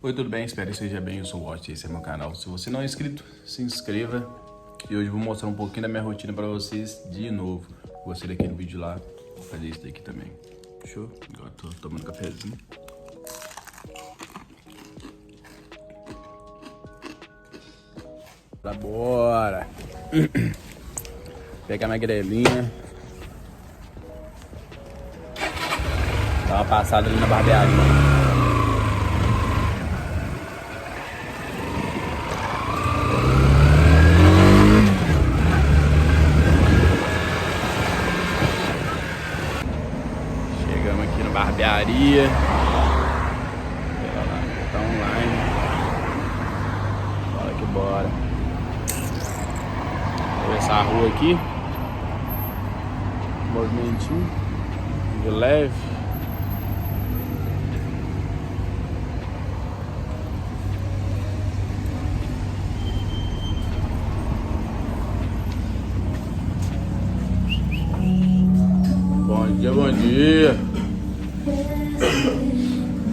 Oi, tudo bem? Espero que seja bem. Eu sou o Watch, esse é meu canal. Se você não é inscrito, se inscreva. E hoje eu vou mostrar um pouquinho da minha rotina pra vocês de novo. Gostei daquele vídeo lá, vou fazer isso daqui também. Fechou? Agora tô tomando cafezinho. Bora! Pegar minha grelinha. Dá uma passada ali na barbearia. Chegamos aqui na barbearia. Pera lá, tá online. Bora que bora. Vou atravessar a rua aqui. Movimentinho de leve. Bom dia, bom dia.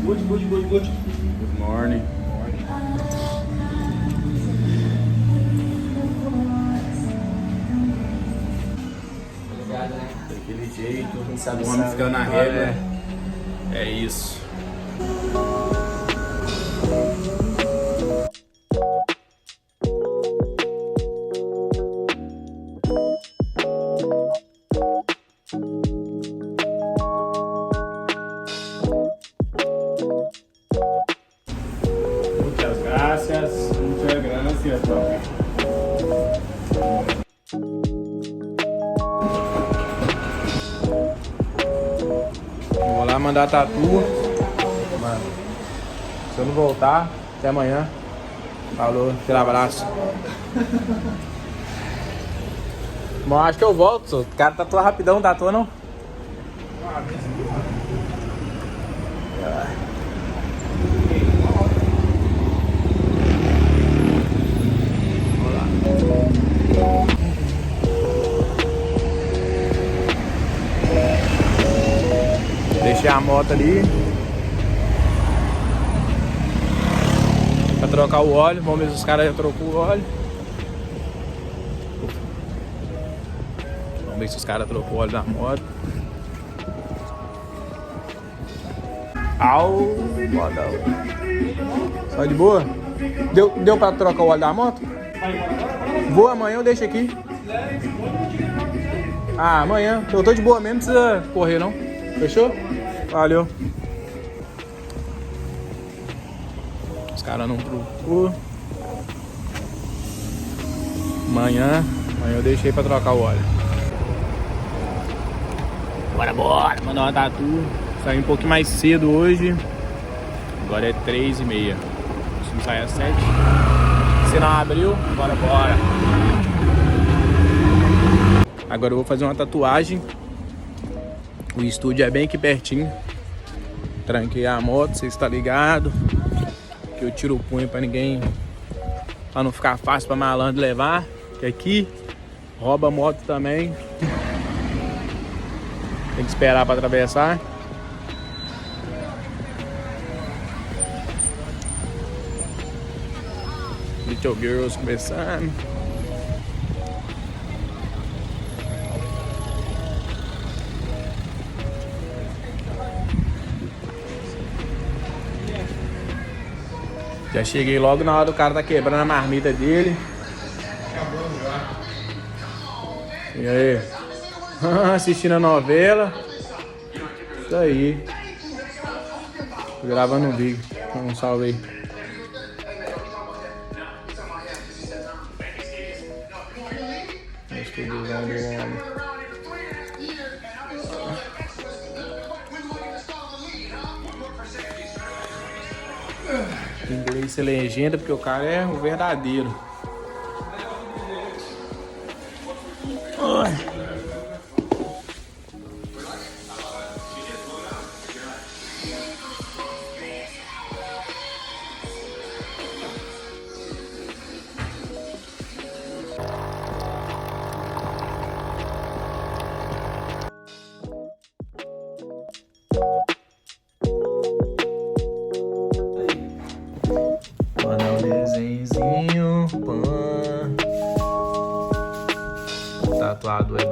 Good morning. Daquele jeito, o homem ficando na régua. É isso. Muchas gracias, papi. Vou lá mandar a tatu. Mano, se eu não voltar, até amanhã. Falou, aquele abraço. Bom, acho que eu volto. O cara tatua rapidão, tatua não? Deixei a moto ali pra trocar o óleo. Vamos ver se os caras já trocou o óleo. Vamos ver se os caras trocou o óleo da moto. Au, modão. Só de boa? Deu pra trocar o óleo da moto? Vou amanhã, eu deixo aqui. Ah, amanhã. Eu tô de boa mesmo, não precisa correr não. Fechou? Valeu. Os caras não trocou. Amanhã eu deixei pra trocar o óleo. Bora, mandar uma tatu. Saí um pouquinho mais cedo hoje. Agora é 3h30. Se não sair às 7. Se não abriu, bora. Agora eu vou fazer uma tatuagem. O estúdio é bem aqui pertinho. Tranquei a moto, você está ligado. Que eu tiro o punho pra ninguém. Pra não ficar fácil pra malandro levar. Que aqui rouba a moto também. Tem que esperar pra atravessar. Little Girls começando. Já cheguei logo na hora do cara tá quebrando a marmita dele. E aí? Assistindo a novela. Isso aí. Tô gravando um vídeo. Um salve aí. Estudiozão do homem. Inglês sem legenda, porque o cara é o verdadeiro.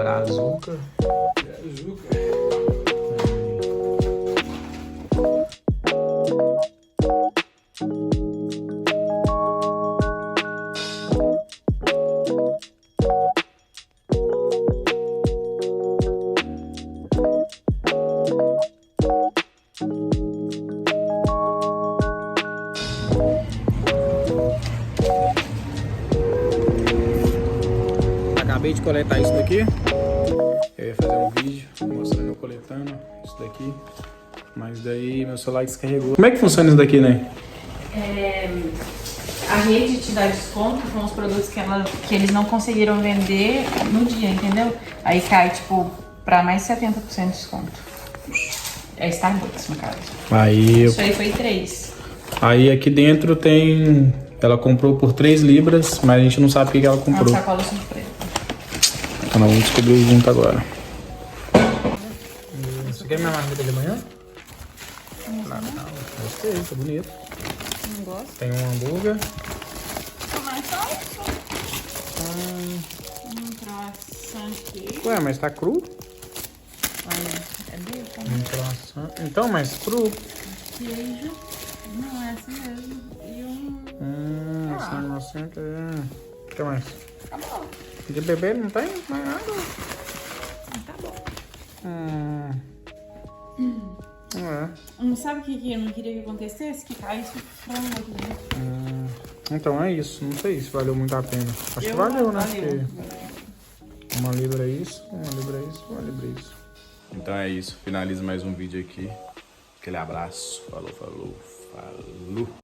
Brazuca. Acabei de coletar isso daqui. Eu ia fazer um vídeo mostrando eu coletando isso daqui. Mas daí meu celular descarregou. Como é que funciona isso daqui, né? A rede te dá desconto com os produtos que eles não conseguiram vender no dia, entendeu? Aí cai, tipo, pra mais 70% de desconto. É Starbucks, no caso. Isso aí foi 3. Aí aqui dentro tem... Ela comprou por 3 libras, mas a gente não sabe o que ela comprou. Uma sacola surpresa. Então nós vamos descobrir junto agora. Isso aqui é minha marmita de manhã? Não. Gostei, tá bonito. Não gosto. Tem um hambúrguer. Croissant aqui. Ué, mas tá cru? Olha, é bacon. Croissant. Então, mas cru. Queijo. Não, é assim mesmo. E Esse negocinho aqui. O que mais? Acabou. De bebê não tem mais nada? Acabou. Sabe o que eu não queria que acontecesse? Que caísse o frango aqui dentro. Então é isso. Não sei se valeu muito a pena. Acho que valeu, né? Porque uma libra é isso, uma libra é isso, uma libra é isso. Então é isso. Finaliza mais um vídeo aqui. Aquele abraço. Falou.